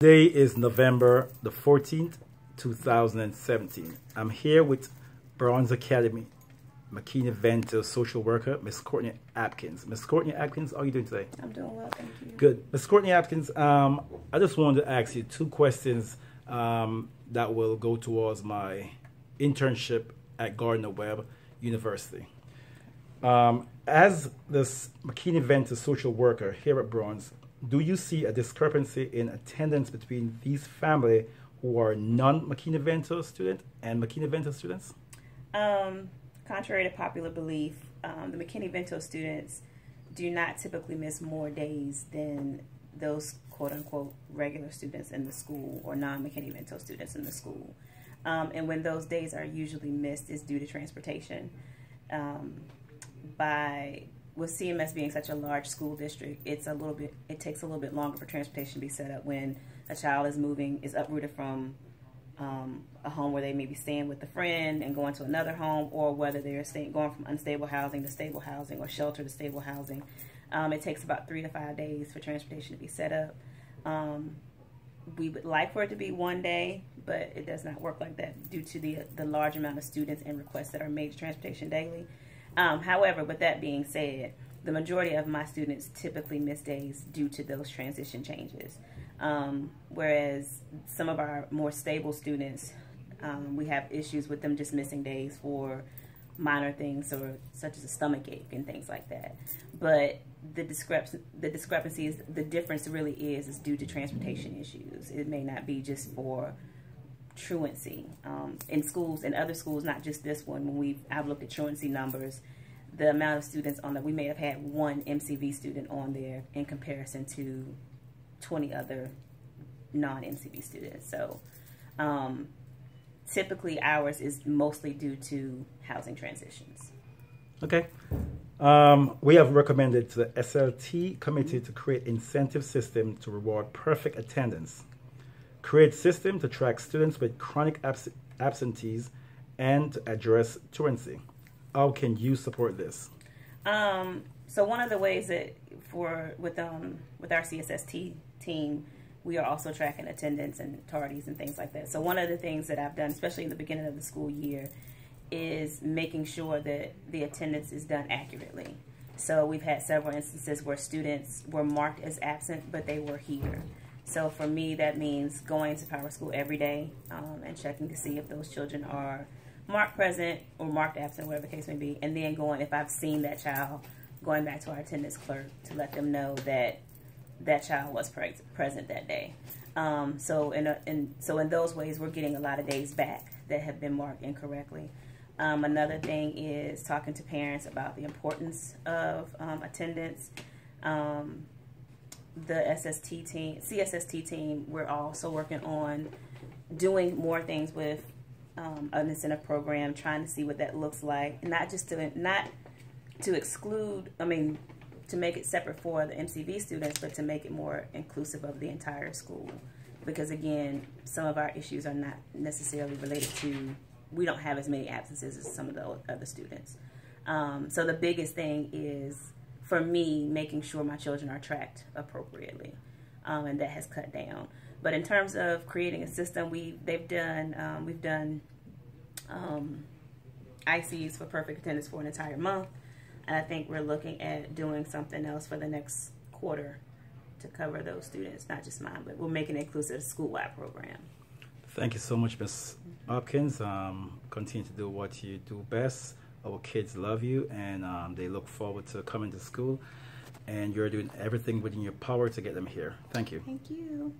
Today is November the 14th, 2017. I'm here with Bronze Academy, McKinney-Vento social worker, Miss Courtney Hawkins. Miss Courtney Hawkins, how are you doing today? I'm doing well, thank you. Good. Miss Courtney Hawkins, I just wanted to ask you two questions that will go towards my internship at Gardner-Webb University. As this McKinney-Vento social worker here at Bronze, do you see a discrepancy in attendance between these families who are non-McKinney-Vento students and McKinney-Vento students? Contrary to popular belief, the McKinney-Vento students do not typically miss more days than those quote-unquote regular students in the school or non-McKinney-Vento students in the school. And when those days are usually missed is due to transportation. With CMS being such a large school district, it takes a little bit longer for transportation to be set up when a child is uprooted from a home where they may be staying with a friend and going to another home, or whether they're going from unstable housing to stable housing or shelter to stable housing. It takes about 3 to 5 days for transportation to be set up. We would like for it to be one day, but it does not work like that due to the large amount of students and requests that are made to transportation daily. However, with that being said, the majority of my students typically miss days due to those transition changes. Whereas some of our more stable students, we have issues with them just missing days for minor things such as a stomach ache and things like that. But the discrepancy is, the difference really is due to transportation issues. It may not be just for truancy. In schools, in other schools, not just this one, I've looked at truancy numbers, the amount of students on there, we may have had one MCV student on there in comparison to 20 other non-MCV students. So typically ours is mostly due to housing transitions. Okay. We have recommended to the SLT committee to create incentive system to reward perfect attendance, create system to track students with chronic absentees, and to address truancy. How can you support this? So one of the ways that with our CSST team, we are also tracking attendance and tardies and things like that. So one of the things that I've done, especially in the beginning of the school year, is making sure that the attendance is done accurately. So we've had several instances where students were marked as absent, but they were here. So for me, that means going to Power School every day and checking to see if those children are marked present or marked absent, whatever the case may be, and then if I've seen that child, going back to our attendance clerk to let them know that that child was present that day. So in those ways, we're getting a lot of days back that have been marked incorrectly. Another thing is talking to parents about the importance of attendance. The CSST team, we're also working on doing more things with an incentive program, trying to see what that looks like, not to exclude, to make it separate for the MCV students, but to make it more inclusive of the entire school. Because again, some of our issues are not necessarily related to, we don't have as many absences as some of the other students. So the biggest thing is, for me, making sure my children are tracked appropriately, and that has cut down. But in terms of creating a system, we've done ICs for perfect attendance for an entire month, and I think we're looking at doing something else for the next quarter to cover those students, not just mine, but we're making it inclusive school-wide program. Thank you so much, Ms. Hawkins. Continue to do what you do best. Our kids love you, and they look forward to coming to school, and you're doing everything within your power to get them here. Thank you. Thank you.